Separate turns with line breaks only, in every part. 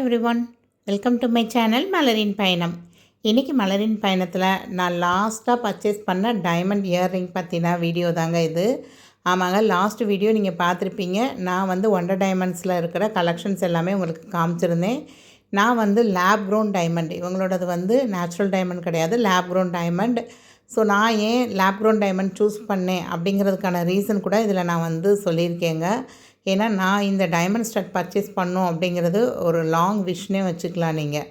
Everyone, welcome to my channel மலரின் பயணம். இன்றைக்கி மலரின் பயணத்தில் நான் லாஸ்ட்டாக பர்ச்சேஸ் பண்ண டைமண்ட் இயர்ரிங் பற்றின வீடியோ தாங்க இது. ஆமாங்க, லாஸ்ட் வீடியோ நீங்கள் பார்த்துருப்பீங்க. நான் வந்து ஒண்டர் டைமண்ட்ஸில் இருக்கிற கலெக்ஷன்ஸ் எல்லாமே உங்களுக்கு காமிச்சிருந்தேன். நான் வந்து லேப் க்ரோன் டைமண்ட், இவங்களோடது வந்து நேச்சுரல் டைமண்ட் கிடையாது, லேப் க்ரோன் டைமண்ட். ஸோ நான் ஏன் லேப் க்ரோன் டைமண்ட் சூஸ் பண்ணேன் அப்படிங்கிறதுக்கான ரீசன் கூட இதில் நான் வந்து சொல்லியிருக்கேங்க. ஏன்னா நான் இந்த டைமண்ட் ஸ்டட் பர்ச்சேஸ் பண்ணோம் அப்படிங்கிறது ஒரு லாங் விஷனே வச்சுக்கலாம். நீங்கள்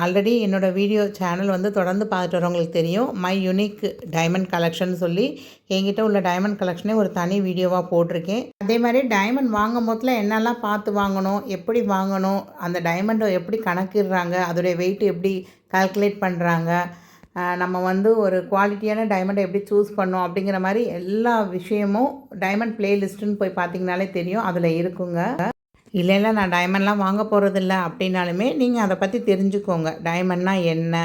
ஆல்ரெடி என்னோடய வீடியோ சேனல் வந்து தொடர்ந்து பார்த்துட்டு வரவங்களுக்கு தெரியும். மை யுனிக் டைமண்ட் கலெக்ஷன் சொல்லி என்கிட்ட உள்ள டைமண்ட் கலெக்ஷனே ஒரு தனி வீடியோவாக போட்டிருக்கேன். அதே மாதிரி டைமண்ட் வாங்கும் போதில் என்னெல்லாம் பார்த்து வாங்கணும், எப்படி வாங்கணும், அந்த டைமண்டை எப்படி கணக்கிடுறாங்க, அதோடைய வெயிட் எப்படி கால்குலேட் பண்ணுறாங்க, நம்ம வந்து ஒரு குவாலிட்டியான டைமண்டை எப்படி சூஸ் பண்ணோம் அப்படிங்கிற மாதிரி எல்லா விஷயமும் டைமண்ட் ப்ளேலிஸ்ட்டுன்னு போய் பார்த்திங்கனாலே தெரியும், அதில் இருக்குங்க. இல்லை நான் டைமண்ட்லாம் வாங்க போகிறதில்ல அப்படின்னாலுமே நீங்கள் அதை பற்றி தெரிஞ்சுக்கோங்க. டைமண்ட்னால் என்ன,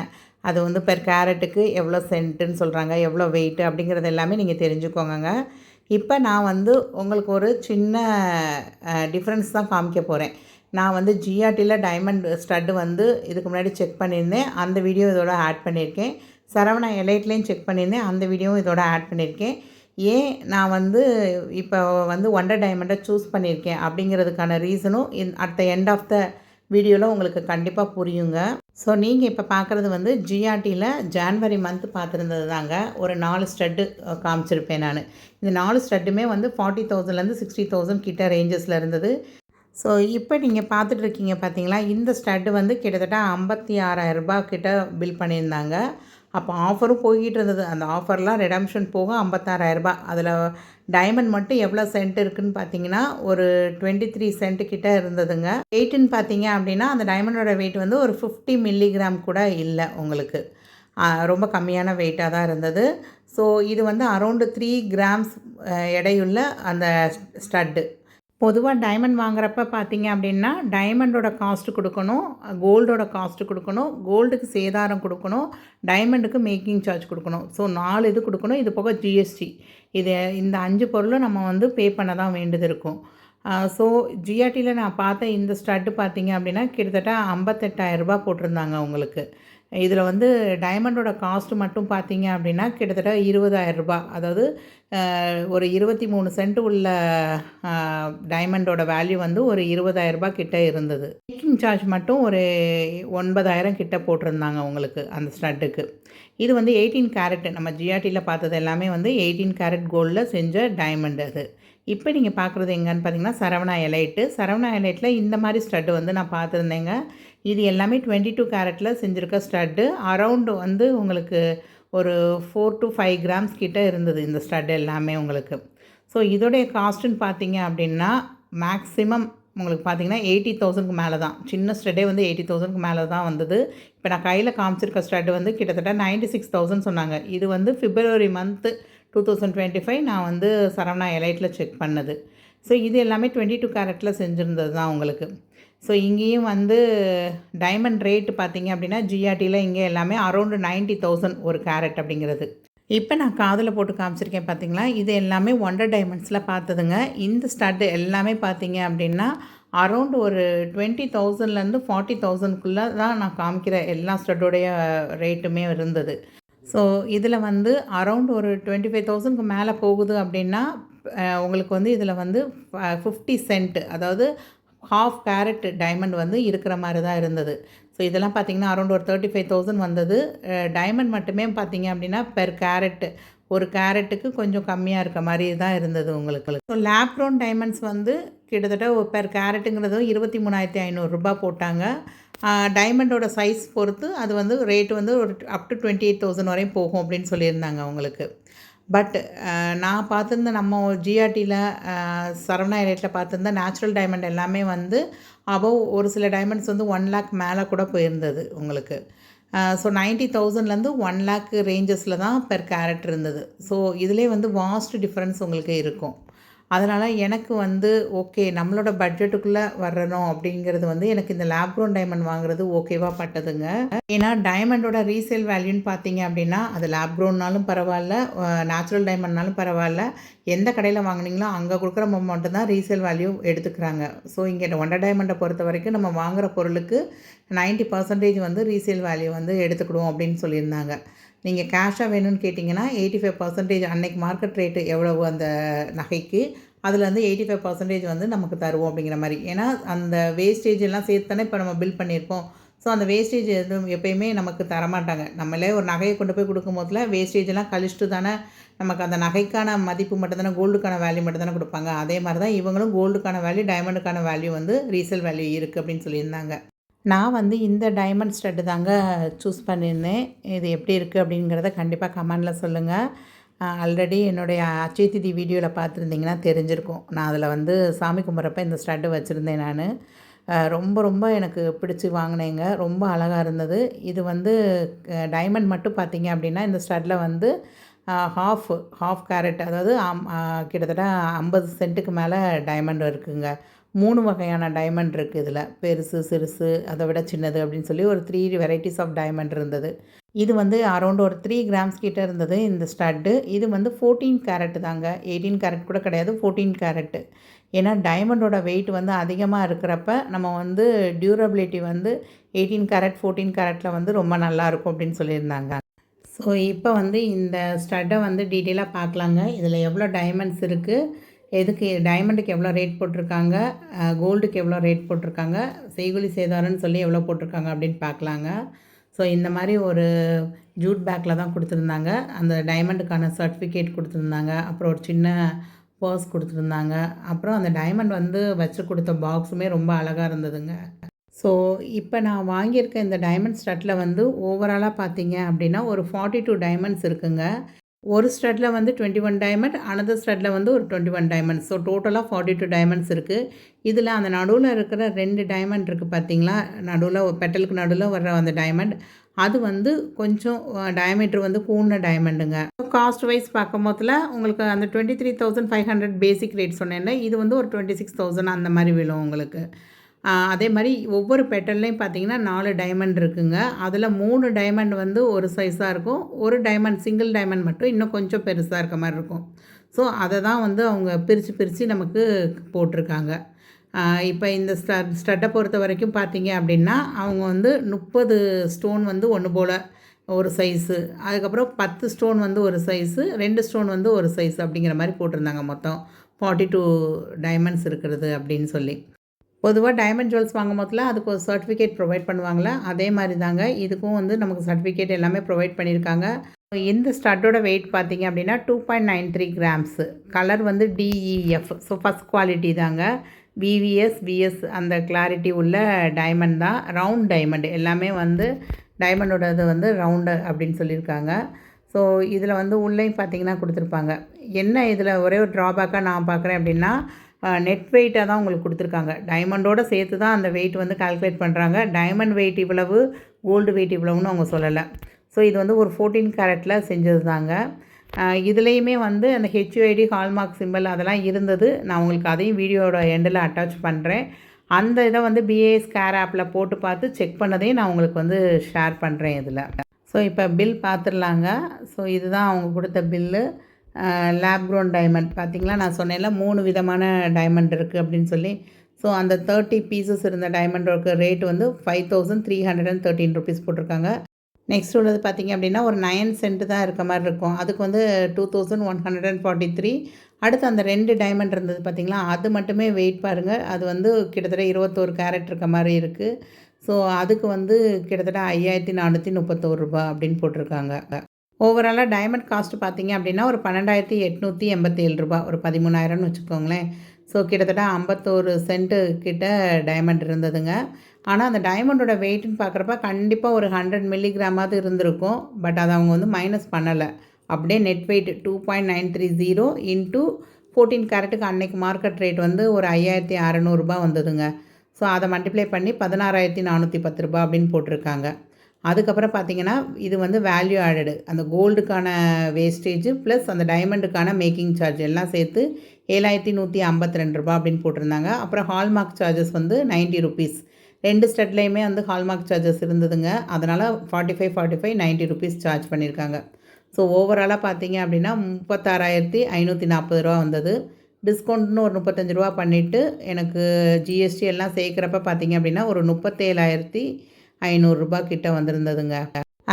அது வந்து பெர் கேரட்டுக்கு எவ்வளோ சென்ட்டுன்னு சொல்கிறாங்க, எவ்வளோ வெயிட்டு அப்படிங்கிறது எல்லாமே நீங்கள் தெரிஞ்சுக்கோங்க. இப்போ நான் வந்து உங்களுக்கு ஒரு சின்ன டிஃப்ரென்ஸ் தான் காமிக்க போகிறேன். நான் வந்து ஜிஆர்டியில் டைமண்ட் ஸ்டட்டு வந்து இதுக்கு முன்னாடி செக் பண்ணியிருந்தேன், அந்த வீடியோ இதோட ஆட் பண்ணியிருக்கேன். சரவணா எலைட்லேயும் செக் பண்ணியிருந்தேன், அந்த வீடியோவும் இதோட ஆட் பண்ணியிருக்கேன். ஏன் நான் வந்து இப்போ வந்து ஒண்டர் டைமண்டை சூஸ் பண்ணியிருக்கேன் அப்படிங்கிறதுக்கான ரீசனும் at the end of the வீடியோவில் உங்களுக்கு கண்டிப்பாக புரியுங்க. ஸோ நீங்கள் இப்போ பார்க்குறது வந்து ஜிஆர்டியில் ஜான்வரி மந்த் பார்த்துருந்தது தாங்க. ஒரு 4 ஸ்டட்டு காமிச்சிருப்பேன் நான். இந்த 4 ஸ்டட்டுமே வந்து 40,000லேருந்து 60,000 கிட்ட ரேஞ்சஸில் இருந்தது. ஸோ இப்போ நீங்கள் பார்த்துட்ருக்கீங்க பார்த்தீங்களா, இந்த ஸ்டட்டு வந்து கிட்டத்தட்ட 56,000 கிட்ட பில் பண்ணியிருந்தாங்க. அப்போ ஆஃபரும் போய்கிட்டு இருந்தது. அந்த ஆஃபர்லாம் ரெடம்ஷன் போக 56,000. அதில் டைமண்ட் மட்டும் எவ்வளோ சென்ட் இருக்குதுன்னு பார்த்தீங்கன்னா ஒரு 23 சென்ட் கிட்ட இருந்ததுங்க. வெயிட்டுன்னு பார்த்தீங்க அப்படின்னா அந்த டைமண்டோட வெயிட் வந்து ஒரு 50 மில்லிகிராம் கூட இல்லை உங்களுக்கு. ரொம்ப கம்மியான வெயிட்டாக தான் இருந்தது. ஸோ இது வந்து அரௌண்டு 3 கிராம்ஸ் எடையுள்ள அந்த ஸ்டட்டு. பொதுவாக டைமண்ட் வாங்குறப்ப பார்த்தீங்க அப்படின்னா டைமண்டோட காஸ்ட்டு கொடுக்கணும், கோல்டோட காஸ்ட்டு கொடுக்கணும், கோல்டுக்கு சேதாரம் கொடுக்கணும், டைமண்டுக்கு மேக்கிங் சார்ஜ் கொடுக்கணும். ஸோ 4 இது கொடுக்கணும். இது போக ஜிஎஸ்டி. இந்த 5 பொருளும் நம்ம வந்து பே பண்ண தான் வேண்டியது இருக்கும். ஸோ ஜிஆர்டியில் நான் பார்த்த இந்த ஸ்டட்டு பார்த்தீங்க அப்படின்னா கிட்டத்தட்ட 58,000 போட்டிருந்தாங்க உங்களுக்கு. இதில் வந்து டைமண்டோட காஸ்ட்டு மட்டும் பார்த்தீங்க அப்படின்னா கிட்டத்தட்ட 20,000. அதாவது ஒரு 23 சென்ட் உள்ள டைமண்டோட வேல்யூ வந்து ஒரு 20,000 கிட்ட இருந்தது. மேக்கிங் சார்ஜ் மட்டும் ஒரு 9,000 கிட்ட போட்டிருந்தாங்க உங்களுக்கு அந்த ஸ்டட்டுக்கு. இது வந்து 18 கேரட், நம்ம ஜிஆர்டியில் பார்த்தது எல்லாமே வந்து 18 கேரட் கோல்டில் செஞ்ச டைமண்ட் அது. இப்போ நீங்கள் பார்க்குறது எங்கன்னு பார்த்தீங்கன்னா சரவணா எலைட்டு. சரவணா எலைட்டில் இந்த மாதிரி ஸ்டட்டு வந்து நான் பார்த்துருந்தேங்க. இது எல்லாமே 22 கேரட்டில் செஞ்சுருக்க ஸ்டட்டு. அரவுண்டு வந்து உங்களுக்கு ஒரு 4 to 5 கிராம்ஸ் கிட்ட இருந்தது இந்த ஸ்டட் எல்லாமே உங்களுக்கு. ஸோ இதோடைய காஸ்ட்டுன்னு பார்த்தீங்க அப்படின்னா மேக்ஸிமம் உங்களுக்கு பார்த்தீங்கன்னா 80,000க்கு மேலே தான். சின்ன ஸ்டட்டே வந்து 80,000க்கு மேலே தான் வந்தது. இப்போ நான் கையில் காமிச்சிருக்க ஸ்டட்டு வந்து கிட்டத்தட்ட 96,000 சொன்னாங்க. இது வந்து February மந்த்து 2025 நான் வந்து சரவணா எலைட்டில் செக் பண்ணது. ஸோ இது எல்லாமே 22 கேரட்டில் செஞ்சுருந்தது தான் உங்களுக்கு. ஸோ இங்கேயும் வந்து டைமண்ட் ரேட்டு பார்த்தீங்க அப்படின்னா ஜிஆர்டியில் இங்கே எல்லாமே அரௌண்டு 90,000 ஒரு கேரட் அப்படிங்கிறது. இப்போ நான் காதில் போட்டு காமிச்சிருக்கேன் பார்த்தீங்களா, இது எல்லாமே ஒண்டர் டைமண்ட்ஸில் பார்த்ததுங்க. இந்த ஸ்டட்டு எல்லாமே பார்த்தீங்க அப்படின்னா அரௌண்டு ஒரு 20,000லேருந்து 40,000க்குள்ளே தான் நான் காமிக்கிற எல்லா ஸ்டட்டோடைய ரேட்டுமே இருந்தது. ஸோ இதில் வந்து அரௌண்ட் ஒரு 25,000க்கு மேலே போகுது அப்படின்னா உங்களுக்கு வந்து இதில் வந்து 50 சென்ட், அதாவது ஹாஃப் கேரட் டைமண்ட் வந்து இருக்கிற மாதிரி தான் இருந்தது. ஸோ இதெல்லாம் பார்த்திங்கன்னா அரௌண்ட் ஒரு 35,000 வந்தது. டைமண்ட் மட்டுமே பார்த்திங்க அப்படின்னா பெர் கேரட்டு, ஒரு கேரட்டுக்கு கொஞ்சம் கம்மியாக இருக்க மாதிரி தான் இருந்தது உங்களுக்கு. ஸோ லேப் க்ரோன் டைமண்ட்ஸ் வந்து கிட்டத்தட்ட பெர் கேரட்டுங்கிறது 23,500 போட்டாங்க. டைமண்டோட சைஸ் பொறுத்து அது வந்து ரேட்டு வந்து ஒரு அப் டு 28,000 வரையும் போகும் அப்படின்னு சொல்லியிருந்தாங்க அவங்களுக்கு. பட் நான் பார்த்துருந்த நம்ம ஜிஆர்டியில் சரவணா எலைட்டில் பார்த்துருந்த நேச்சுரல் டைமண்ட் எல்லாமே வந்து அபவ் ஒரு சில டைமண்ட்ஸ் வந்து 1 lakh மேலே கூட போயிருந்தது உங்களுக்கு. ஸோ 90,000லேருந்து 1 lakh ரேஞ்சஸில் தான் பெர் கேரட் இருந்தது. ஸோ இதிலே வந்து வாஸ்ட் டிஃப்ரென்ஸ் உங்களுக்கு இருக்கும். அதனால் எனக்கு வந்து ஓகே நம்மளோட பட்ஜெட்டுக்குள்ளே வரணும் அப்படிங்கிறது வந்து எனக்கு இந்த லேப் க்ரோன் டைமண்ட் வாங்குறது ஓகேவா பட்டதுங்க. ஏன்னா டைமண்டோட ரீசேல் வேல்யூன்னு பார்த்தீங்க அப்படின்னா அது லேப் க்ரோன்னாலும் பரவாயில்ல, நேச்சுரல் டைமண்ட்னாலும் பரவாயில்ல, எந்த கடையில் வாங்குனீங்களோ அங்கே கொடுக்குற மட்டும் தான் ரீசேல் வேல்யூ எடுத்துக்கிறாங்க. ஸோ இங்கே ஒண்டர் டைமண்டை பொறுத்த வரைக்கும் நம்ம வாங்குகிற பொருளுக்கு 90% வந்து ரீசேல் வேல்யூ வந்து எடுத்துக்கிடுவோம் அப்படின்னு சொல்லியிருந்தாங்க. நீங்கள் கேஷாக வேணும்னு கேட்டிங்கன்னா 85% அன்னைக்கு மார்க்கெட் ரேட்டு எவ்வளவு அந்த நகைக்கு, அதுலேருந்து 85% வந்து நமக்கு தருவோம் அப்படிங்கிற மாதிரி. ஏன்னா அந்த வேஸ்டேஜ் எல்லாம் சேர்த்து தானே இப்போ நம்ம பில் பண்ணியிருப்போம். ஸோ அந்த வேஸ்டேஜ் எதுவும் எப்போயுமே நமக்கு தரமாட்டாங்க. நம்மளே ஒரு நகையை கொண்டு போய் கொடுக்கும் போதில் வேஸ்டேஜ் எல்லாம் கழிச்சிட்டு தானே நமக்கு அந்த நகைக்கான மதிப்பு மட்டும் தானே, கோல்டுக்கான வேல்யூ மட்டும் தானே கொடுப்பாங்க. அதே மாதிரி தான் இவங்களும் கோல்டுக்கான வேல்யூ, டைமண்டுக்கான வேல்யூ வந்து ரீசேல் வேல்யூ இருக்குது அப்படின்னு சொல்லியிருந்தாங்க. நான் வந்து இந்த டைமண்ட் ஸ்டட்டு தாங்க சூஸ் பண்ணியிருந்தேன். இது எப்படி இருக்குது அப்படிங்கிறத கண்டிப்பாக கமெண்டில் சொல்லுங்கள். ஆல்ரெடி என்னுடைய அட்சய திதி வீடியோவில் பார்த்துருந்தீங்கன்னா தெரிஞ்சிருக்கும். நான் அதில் வந்து சாமி கும்பிட்றப்ப இந்த ஸ்டட்டு வச்சுருந்தேன் நான். ரொம்ப ரொம்ப எனக்கு பிடிச்சி வாங்கினேங்க. ரொம்ப அழகாக இருந்தது. இது வந்து டைமண்ட் மட்டும் பார்த்தீங்க அப்படின்னா இந்த ஸ்டட்டில் வந்து ஹாஃப் கேரட், அதாவது கிட்டத்தட்ட 50 சென்ட்டுக்கு மேலே டைமண்ட் இருக்குங்க. 3 வகையான டைமண்ட் இருக்குது இதில். பெருசு, சிறுசு, அதை விட சின்னது அப்படின்னு சொல்லி ஒரு 3 வெரைட்டிஸ் ஆஃப் டைமண்ட் இருந்தது. இது வந்து அரௌண்ட் ஒரு 3 கிராம்ஸ் கிட்ட இருந்தது இந்த ஸ்டட்டு. இது வந்து 14 கேரட் தாங்க. 18 கேரட் கூட கிடையாது, 14 கேரட்டு. ஏன்னா டைமண்டோட வெயிட் வந்து அதிகமாக இருக்கிறப்ப நம்ம வந்து டியூரபிலிட்டி வந்து 18 கேரட் 14 கேரட்டில் வந்து ரொம்ப நல்லாயிருக்கும் அப்படின்னு சொல்லியிருந்தாங்க. ஸோ இப்போ வந்து இந்த ஸ்டட்டை வந்து டீட்டெயிலாக பார்க்கலாங்க. இதில் எவ்வளோ டைமண்ட்ஸ் இருக்குது, எதுக்கு டைமண்டுக்கு எவ்வளோ ரேட் போட்டிருக்காங்க, கோல்டுக்கு எவ்வளோ ரேட் போட்டிருக்காங்க, செய்கூலி சேதாரம்னு சொல்லி எவ்வளோ போட்டிருக்காங்க அப்படின்னு பார்க்கலாங்க. ஸோ இந்த மாதிரி ஒரு ஜூட் பேக்கில் தான் கொடுத்துருந்தாங்க. அந்த டைமண்டுக்கான சர்டிஃபிகேட் கொடுத்துருந்தாங்க. அப்புறம் ஒரு சின்ன பர்ஸ் கொடுத்துருந்தாங்க. அப்புறம் அந்த டைமண்ட் வந்து வச்சு கொடுத்த பாக்ஸுமே ரொம்ப அழகாக இருந்ததுங்க. ஸோ இப்போ நான் வாங்கியிருக்க இந்த டைமண்ட் ஸ்டட்டில் வந்து ஓவராலாக பார்த்தீங்க அப்படின்னா ஒரு 42 டைமண்ட்ஸ் இருக்குங்க. ஒரு ஸ்டட்டில் வந்து 21 டைமண்ட், அனதர் ஸ்டட்டில் வந்து ஒரு 21 டைமண்ட். ஸோ டோட்டலாக 42 டைமண்ட்ஸ் இருக்குது. இதில் அந்த நடுவில் இருக்கிற 2 டைமண்ட் இருக்குது பார்த்தீங்களா, நடுவில் பெட்டலுக்கு நடுவில் வர்ற அந்த டைமண்ட், அது வந்து கொஞ்சம் டயமீட்டர் வந்து கூடின டைமண்டுங்க. காஸ்ட் வைஸ் பார்க்கும் போதில் உங்களுக்கு அந்த 23,500 பேசிக் ரேட் சொன்னேன்ல, இது வந்து ஒரு 26,000 அந்த மாதிரி விழும் உங்களுக்கு. அதே மாதிரி ஒவ்வொரு பெட்டல்லையும் பார்த்தீங்கன்னா 4 டைமண்ட் இருக்குங்க. அதில் 3 டைமண்ட் வந்து ஒரு சைஸாக இருக்கும். ஒரு டைமண்ட் சிங்கிள் டைமண்ட் மட்டும் இன்னும் கொஞ்சம் பெருசாக இருக்க மாதிரி இருக்கும். ஸோ அதை தான் வந்து அவங்க பிரித்து நமக்கு போட்டிருக்காங்க. இப்போ இந்த ஸ்டட்டை பொறுத்த வரைக்கும் பார்த்தீங்க அப்படின்னா அவங்க வந்து 30 ஸ்டோன் வந்து ஒன்று போல் ஒரு சைஸு, அதுக்கப்புறம் 10 ஸ்டோன் வந்து ஒரு சைஸு, 2 ஸ்டோன் வந்து ஒரு சைஸ் அப்படிங்கிற மாதிரி போட்டிருந்தாங்க. மொத்தம் 42 டைமண்ட்ஸ் இருக்கிறது அப்படின்னு சொல்லி. பொதுவாக டைமண்ட் ஜுவல்ஸ் வாங்கும் போதில் அதுக்கு ஒரு சர்டிஃபிகேட் ப்ரொவைட் பண்ணுவாங்களே, அதே மாதிரி தாங்க இதுக்கும் வந்து நமக்கு சர்டிஃபிகேட் எல்லாமே ப்ரொவைட் பண்ணியிருக்காங்க. இந்த ஸ்டட்டோட வெயிட் பார்த்தீங்க அப்படின்னா 2.93 கிராம்ஸு. கலர் வந்து DEF. ஸோ ஃபஸ்ட் குவாலிட்டி தாங்க. விவிஎஸ் அந்த கிளாரிட்டி உள்ள டைமண்ட் தான். ரவுண்ட் டைமண்ட் எல்லாமே வந்து டைமண்டோட இது வந்து ரவுண்டு அப்படின்னு சொல்லியிருக்காங்க. ஸோ இதில் வந்து உள்ளேயும் பார்த்தீங்கன்னா கொடுத்துருப்பாங்க. என்ன இதில் ஒரே ஒரு ட்ராபேக்காக நான் பார்க்குறேன் அப்படின்னா நெட் வெயிட்டாக தான் உங்களுக்கு கொடுத்துருக்காங்க. டைமண்டோடு சேர்த்து தான் அந்த வெயிட் வந்து கால்குலேட் பண்ணுறாங்க. டைமண்ட் வெயிட் இவ்வளவு, கோல்டு வெயிட் இவ்வளவுன்னு அவங்க சொல்லலை. ஸோ இது வந்து ஒரு 14 கேரட்டில் செஞ்சது தாங்க. இதுலேயுமே வந்து அந்த HUID ஹால்மார்க் சிம்பிள் அதெல்லாம் இருந்தது. நான் உங்களுக்கு அதையும் வீடியோட எண்டில் அட்டாச் பண்ணுறேன். அந்த இதை வந்து BAS கேர் ஆப்பில் போட்டு பார்த்து செக் பண்ணதையும் நான் உங்களுக்கு வந்து ஷேர் பண்ணுறேன் இதில். ஸோ இப்போ பில் பார்த்துடலாங்க. ஸோ இதுதான் அவங்க கொடுத்த பில்லு. லேப் க்ரோன் டைமண்ட் பார்த்தீங்களா, நான் சொன்னேன்ல 3 விதமான டைமண்ட் இருக்குது அப்படின்னு சொல்லி. ஸோ அந்த 30 பீசஸ் இருந்த டைமண்டோட ரேட் வந்து 5,313 ருபீஸ் போட்டிருக்காங்க. நெக்ஸ்ட் உள்ளது பார்த்திங்க அப்படின்னா ஒரு 9 சென்ட் தான் இருக்க மாதிரி இருக்கும். அதுக்கு வந்து 2,143. அடுத்து அந்த 2 டைமண்ட் இருந்தது பார்த்திங்களா, அது மட்டுமே வெயிட் பாருங்கள், அது வந்து கிட்டத்தட்ட 21 கேரட் இருக்க மாதிரி இருக்குது. ஸோ அதுக்கு வந்து கிட்டத்தட்ட 5,431 ரூபா அப்படின்னு போட்டிருக்காங்க. ஓவராலாக டைமண்ட் காஸ்ட்டு பார்த்திங்க அப்படின்னா ஒரு 12,887 ரூபா, ஒரு 13,000ன்னு வச்சுக்கோங்களேன். ஸோ கிட்டத்தட்ட 51 சென்ட்டு கிட்ட டைமண்ட் இருந்ததுங்க. ஆனால் அந்த டைமண்டோட வெயிட்டுன்னு பார்க்குறப்ப கண்டிப்பாக ஒரு 100 மில்லிகிராமாவது இருந்திருக்கும். பட் அதை அவங்க வந்து மைனஸ் பண்ணலை. அப்படியே நெட் வெயிட் 2.930 இன்ட்டு 14 கேரட்டுக்கு அன்னைக்கு மார்க்கெட் ரேட் வந்து ஒரு 5,600 ரூபா வந்ததுங்க. ஸோ அதை மல்டிப்ளை பண்ணி 16,410 ரூபா அப்படின்னு போட்டிருக்காங்க. அதுக்கப்புறம் பார்த்திங்கன்னா இது வந்து வேல்யூ ஆடடு, அந்த கோல்டுக்கான வேஸ்டேஜ் ப்ளஸ் அந்த டைமண்டுக்கான மேக்கிங் சார்ஜ் எல்லாம் சேர்த்து ரூ. 7,152 அப்படின்னு போட்டிருந்தாங்க. அப்புறம் ஹால்மார்க் சார்ஜஸ் வந்து ₹90. 2 ஸ்டட்லேயுமே வந்து ஹால்மார்க் சார்ஜஸ் இருந்ததுங்க. அதனால் 45, 45 ₹90 சார்ஜ் பண்ணியிருக்காங்க. ஸோ ஓவராலாக பார்த்தீங்க அப்படின்னா ₹36,540 வந்தது. டிஸ்கவுண்ட்னு ஒரு ₹35 பண்ணிவிட்டு எனக்கு ஜிஎஸ்டி எல்லாம் சேர்க்குறப்ப பார்த்தீங்க அப்படின்னா ஒரு ₹37,500 கிட்ட வந்திருந்ததுங்க.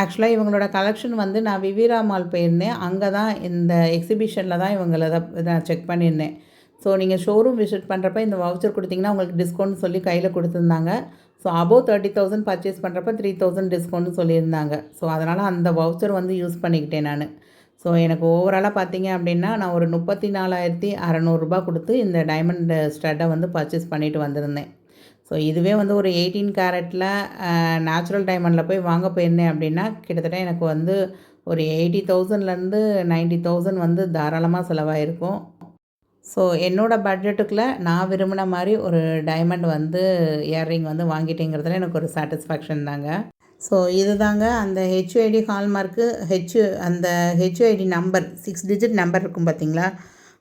ஆக்சுவலாக இவங்களோட கலெக்ஷன் வந்து நான் விவிரா மால் போயிருந்தேன். அங்கே தான் இந்த எக்ஸிபிஷனில் தான் இவங்கள நான் செக் பண்ணியிருந்தேன். ஸோ நீங்கள் ஷோரூம் விசிட் பண்ணுறப்ப இந்த வவுச்சர் கொடுத்தீங்கன்னா உங்களுக்கு டிஸ்கவுண்ட் சொல்லி கையில் கொடுத்துருந்தாங்க. ஸோ அபோவ் 30,000 பர்ச்சேஸ் பண்ணுறப்ப 3,000 டிஸ்கவுண்ட்னு சொல்லியிருந்தாங்க. ஸோ அதனால் அந்த வவுச்சர் வந்து யூஸ் பண்ணிக்கிட்டேன் நான். ஸோ எனக்கு ஓவராலாக பார்த்தீங்க அப்படின்னா நான் ஒரு ₹34,600 கொடுத்து இந்த டைமண்ட் ஸ்டட்டை வந்து பர்ச்சேஸ் பண்ணிவிட்டு வந்திருந்தேன். ஸோ இதுவே வந்து ஒரு 18 கேரட்டில் நேச்சுரல் டைமண்டில் போய் வாங்க போயிருந்தேன் அப்படின்னா கிட்டத்தட்ட எனக்கு வந்து ஒரு 80,000லேருந்து 90,000 வந்து தாராளமாக செலவாயிருக்கும். ஸோ என்னோடய பட்ஜெட்டுக்குள்ளே நான் விரும்பின மாதிரி ஒரு டைமண்ட் வந்து இயர்ரிங் வந்து வாங்கிட்டேங்கிறதுல எனக்கு ஒரு சாட்டிஸ்ஃபேக்ஷன் தாங்க. ஸோ இது தாங்க அந்த ஹெச்ஐடி ஹால்மார்க்கு அந்த ஹெச்ஐடி நம்பர் 6 டிஜிட் நம்பர் இருக்கும் பார்த்தீங்களா,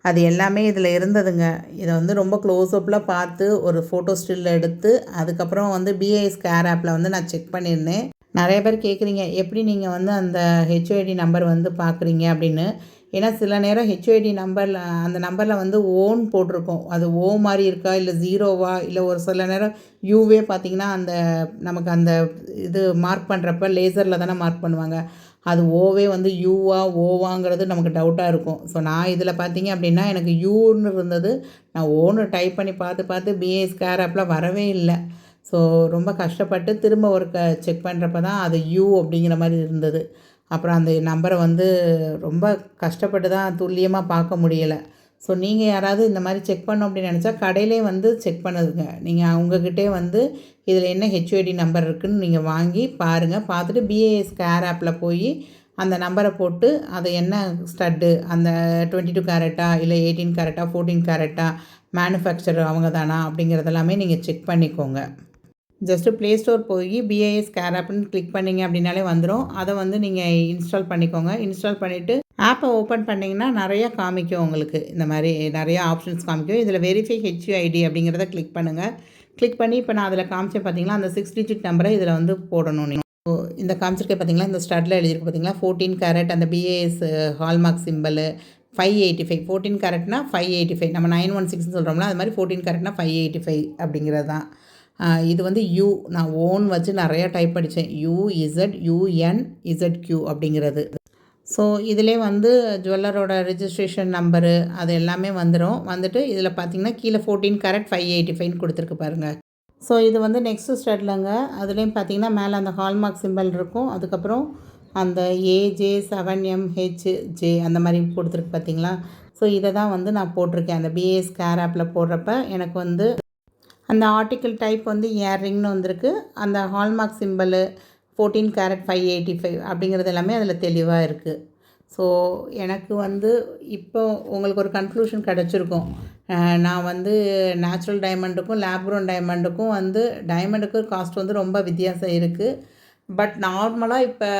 அது எல்லாமே இதில் இருந்ததுங்க. இதை வந்து ரொம்ப க்ளோஸ்அப்பில் பார்த்து ஒரு ஃபோட்டோ ஸ்டில் எடுத்து அதுக்கப்புறம் வந்து பிஐஎஸ் கேர் ஆப்பில் வந்து நான் செக் பண்ணியிருந்தேன். நிறைய பேர் கேட்குறீங்க எப்படி நீங்கள் வந்து அந்த ஹெச்ஐடி நம்பர் வந்து பார்க்குறீங்க அப்படின்னு. ஏன்னா சில நேரம் ஹெச்ஐடி நம்பரில் அந்த நம்பரில் வந்து ஓன் போட்டிருக்கோம். அது ஓ மாதிரி இருக்கா இல்லை ஜீரோவா இல்லை ஒரு சில நேரம் யூவே பார்த்திங்கன்னா அந்த நமக்கு அந்த இது மார்க் பண்ணுறப்ப லேசரில் தானே மார்க் பண்ணுவாங்க. அது ஓவே வந்து யூவா ஓவாங்கிறது நமக்கு டவுட்டாக இருக்கும். ஸோ நான் இதில் பார்த்தீங்க அப்படின்னா எனக்கு யூன்னு இருந்தது. நான் ஓன்னு டைப் பண்ணி பார்த்து பிஏஎஸ் கேர் ஆப்பில் வரவே இல்லை. ஸோ ரொம்ப கஷ்டப்பட்டு திரும்ப ஒரு செக் பண்ணுறப்ப தான் அது யூ அப்படிங்கிற மாதிரி இருந்தது. அப்புறம் அந்த நம்பரை வந்து ரொம்ப கஷ்டப்பட்டு தான் துல்லியமாக பார்க்க முடியலை. ஸோ நீங்கள் யாராவது இந்த மாதிரி செக் பண்ணோம் அப்படின்னு நினச்சா கடையிலே வந்து செக் பண்ணுதுங்க. நீங்கள் அவங்கக்கிட்டே வந்து இதில் என்ன ஹெச்ஓடி நம்பர் இருக்குதுன்னு நீங்கள் வாங்கி பாருங்கள். பார்த்துட்டு பிஏஎஸ் கேர் ஆப்பில் போய் அந்த நம்பரை போட்டு அது என்ன ஸ்டட்டு, அந்த 22 கேரட்டா இல்லை 18 கேரட்டா 14 கேரட்டா, மேனுஃபேக்சரர் அவங்க தானா அப்படிங்கிறதெல்லாமே நீங்கள் செக் பண்ணிக்கோங்க. ஜஸ்ட்டு ப்ளே ஸ்டோர் போய் பிஐஎஸ் கேர் ஆப்னு கிளிக் பண்ணிங்க அப்படின்னாலே வந்துடும். அதை வந்து நீங்கள் இன்ஸ்டால் பண்ணிக்கோங்க. இன்ஸ்டால் பண்ணிவிட்டு ஆப்பை ஓப்பன் பண்ணிங்கன்னா நிறையா காமிக்கும் உங்களுக்கு. இந்த மாதிரி நிறையா ஆப்ஷன்ஸ் காமிக்கும். இதில் வெரிஃபை ஹெச்யூஐடி அப்படிங்கிறத கிளிக் பண்ணுங்கள். கிளிக் பண்ணி இப்போ நான் அதில் காமிச்சேன் பார்த்தீங்களா, அந்த 6 டிஜிட் நம்பரை இதில் வந்து போடணும். நீங்கள் இந்த காமிச்சிருக்க பார்த்தீங்களா, இந்த ஸ்டட்டில் எழுதியிருக்கு பார்த்தீங்களா 14 கேரட், அந்த பிஏஎஸ் ஹால்மார்க் சிம்பிள் 585. 14 கேரட்னா 585. நம்ம 916 சொல்கிறோம்ல, அது மாதிரி 14 கேரட்னா 585 அப்படிங்கிறது தான். இது வந்து யூ நான் ஓன் வச்சு நிறையா டைப் படித்தேன். UZUNZQ அப்படிங்கிறது. ஸோ இதிலே வந்து ஜுவல்லரோட ரிஜிஸ்ட்ரேஷன் நம்பரு அது எல்லாமே வந்துடும். வந்துட்டு இதில் பார்த்தீங்கன்னா கீழே 14 கேரட் 585 கொடுத்துருக்கு பாருங்கள். ஸோ இது வந்து நெக்ஸ்ட்டு ஸ்டட்லங்க. அதுலேயும் பார்த்தீங்கன்னா மேலே அந்த ஹால்மார்க் சிம்பிள் இருக்கும். அதுக்கப்புறம் அந்த AJ7MHJ அந்த மாதிரி கொடுத்துருக்கு பார்த்தீங்களா. ஸோ இதை தான் வந்து நான் போட்டிருக்கேன். அந்த பிஏஎஸ் கேர் ஆப்பில் போடுறப்ப எனக்கு வந்து அந்த ஆர்டிக்கிள் டைப் வந்து இயர்ரிங்னு வந்திருக்கு. அந்த ஹால்மார்க் சிம்பிள் 14 கேரட் 585 அப்படிங்கிறது எல்லாமே அதில் தெளிவாக இருக்குது. ஸோ எனக்கு வந்து இப்போ உங்களுக்கு ஒரு கன்க்ளூஷன் கிடச்சிருக்கும். நான் வந்து நேச்சுரல் டைமண்டுக்கும் லேப் க்ரோன் டைமண்டுக்கும் வந்து டைமண்டுக்கு காஸ்ட் வந்து ரொம்ப வித்தியாசம் இருக்குது. பட் நார்மலாக இப்போ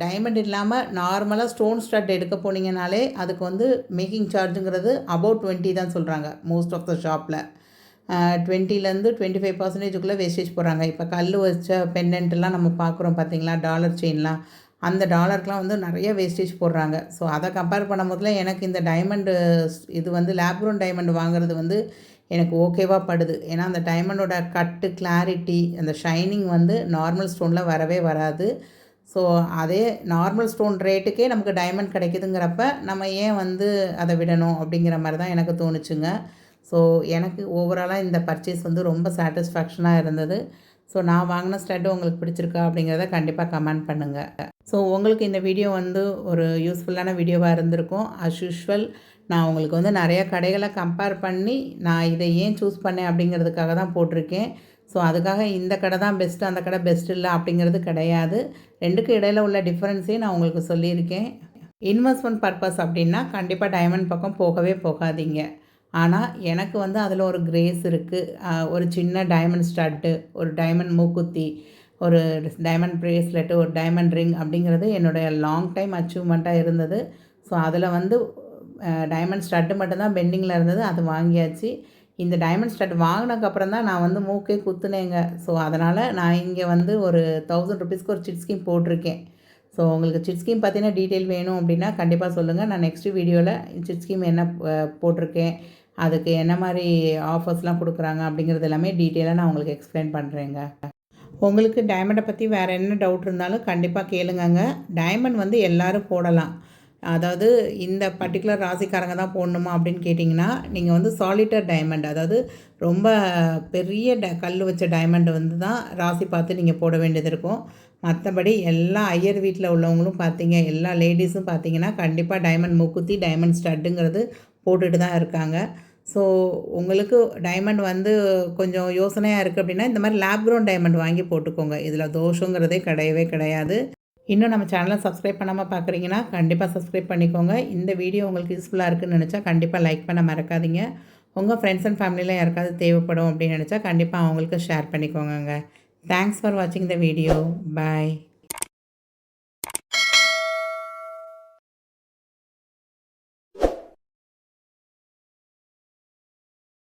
டைமண்ட் இல்லாமல் நார்மலாக ஸ்டோன் ஸ்டட் எடுக்க போனீங்கனாலே அதுக்கு வந்து மேக்கிங் சார்ஜுங்கிறது அபவுட் 20 தான் சொல்கிறாங்க மோஸ்ட் ஆஃப் த ஷாப்பில். 20லேருந்து 25%க்குள்ளே வேஸ்டேஜ் போடுறாங்க. இப்போ கல் வச்ச பெண்டன்ட்லாம் நம்ம பார்க்குறோம் பார்த்தீங்களா, டாலர் செயின்லாம், அந்த டாலருக்குலாம் வந்து நிறைய வேஸ்டேஜ் போடுறாங்க. ஸோ அதை கம்பேர் பண்ணும்போதுல எனக்கு இந்த டைமண்டு இது வந்து லேப் க்ரோன் டைமண்ட் வாங்குறது வந்து எனக்கு ஓகேவாக படுது. ஏன்னா அந்த டைமண்டோட கட்டு கிளாரிட்டி அந்த ஷைனிங் வந்து நார்மல் ஸ்டோனில் வரவே வராது. ஸோ அதே நார்மல் ஸ்டோன் ரேட்டுக்கே நமக்கு டைமண்ட் கிடைக்குதுங்கிறப்ப நம்ம ஏன் வந்து அதை விடணும் அப்படிங்கிற மாதிரி தான் எனக்கு தோணுச்சுங்க. ஸோ எனக்கு ஓவராலாக இந்த பர்ச்சேஸ் வந்து ரொம்ப சாட்டிஸ்ஃபேக்ஷனாக இருந்தது. ஸோ நான் வாங்கின ஸ்டட்டு உங்களுக்கு பிடிச்சிருக்கா அப்படிங்கிறத கண்டிப்பாக கமெண்ட் பண்ணுங்கள். ஸோ உங்களுக்கு இந்த வீடியோ வந்து ஒரு யூஸ்ஃபுல்லான வீடியோவாக இருந்திருக்கும். அஸ் யூஷுவல் நான் உங்களுக்கு வந்து நிறையா கடைகளை கம்பேர் பண்ணி நான் இதை ஏன் சூஸ் பண்ணேன் அப்படிங்கிறதுக்காக தான் போட்டிருக்கேன். ஸோ அதுக்காக இந்த கடை தான் பெஸ்ட்டு அந்த கடை பெஸ்ட் இல்லை அப்படிங்கிறது கிடையாது. ரெண்டுக்கு இடையில் உள்ள டிஃப்ரென்ஸையும் நான் உங்களுக்கு சொல்லியிருக்கேன். இன்வெஸ்ட்மெண்ட் பர்பஸ் அப்படின்னா கண்டிப்பாக டைமண்ட் பக்கம் போகவே போகாதீங்க. ஆனால் எனக்கு வந்து அதில் ஒரு கிரேஸ் இருக்குது. ஒரு சின்ன டைமண்ட் ஸ்டட்டு, ஒரு டைமண்ட் மூக்குத்தி, ஒரு டைமண்ட் ப்ரேஸ்லெட்டு, ஒரு டைமண்ட் ரிங் அப்படிங்கிறது என்னுடைய லாங் டைம் அச்சீவ்மெண்ட்டாக இருந்தது. ஸோ அதில் வந்து டைமண்ட் ஸ்டட்டு மட்டும்தான் பெண்டிங்கில் இருந்தது, அது வாங்கியாச்சு. இந்த டைமண்ட் ஸ்டட் வாங்கினதுக்கப்புறம் தான் நான் வந்து மூக்கே குத்துனேங்க. ஸோ அதனால் நான் இங்கே வந்து ஒரு 1000 ருபீஸ்க்கு ஒரு சிட் ஸ்கீம் போட்டிருக்கேன். ஸோ உங்களுக்கு சிட் ஸ்கீம் பற்றின டீட்டெயில் வேணும் அப்படின்னா கண்டிப்பாக சொல்லுங்கள். நான் நெக்ஸ்ட்டு வீடியோவில் சிட் ஸ்கீம் என்ன போட்டிருக்கேன், அதுக்கு என்ன மாதிரி ஆஃபர்ஸ்லாம் கொடுக்குறாங்க அப்படிங்கிறது எல்லாமே டீட்டெயிலாக நான் உங்களுக்கு எக்ஸ்பிளைன் பண்ணுறேங்க. உங்களுக்கு டைமண்டை பற்றி வேறு என்ன டவுட் இருந்தாலும் கண்டிப்பாக கேளுங்கங்க. டைமண்ட் வந்து எல்லோரும் போடலாம். அதாவது இந்த பர்டிகுலர் ராசிக்காரங்க தான் போடணுமா அப்படின்னு கேட்டிங்கன்னா, நீங்கள் வந்து சாலிட்டர் டைமண்ட், அதாவது ரொம்ப பெரிய கல் வச்ச டைமண்ட் வந்து தான் ராசி பார்த்து நீங்கள் போட வேண்டியது இருக்கும். மற்றபடி எல்லா ஐயர் வீட்டில் உள்ளவங்களும் பார்த்தீங்க, எல்லா லேடிஸும் பார்த்தீங்கன்னா கண்டிப்பாக டைமண்ட் மூக்குத்தி, டைமண்ட் ஸ்டட்டுங்கிறது போட்டுட்டு தான் இருக்காங்க. ஸோ உங்களுக்கு டைமண்ட் வந்து கொஞ்சம் யோசனையாக இருக்குது அப்படின்னா, இந்த மாதிரி லேப் க்ரௌண்ட் டைமண்ட் வாங்கி போட்டுக்கோங்க. இதில் தோஷங்கிறதே கிடையவே கிடையாது. இன்னும் நம்ம சேனலை சப்ஸ்கிரைப் பண்ணாமல் பார்க்குறீங்கன்னா கண்டிப்பாக சப்ஸ்கிரைப் பண்ணிக்கோங்க. இந்த வீடியோ உங்களுக்கு யூஸ்ஃபுல்லாக இருக்குதுன்னு நினச்சா கண்டிப்பாக லைக் பண்ண மறக்காதீங்க. உங்கள் ஃப்ரெண்ட்ஸ் அண்ட் ஃபேமிலியில் யாருக்காவது தேவைப்படும் அப்படின்னு நினச்சா கண்டிப்பாக அவங்களுக்கு ஷேர் பண்ணிக்கோங்க. தேங்க்ஸ் ஃபார் வாட்சிங் த வீடியோ. பாய்.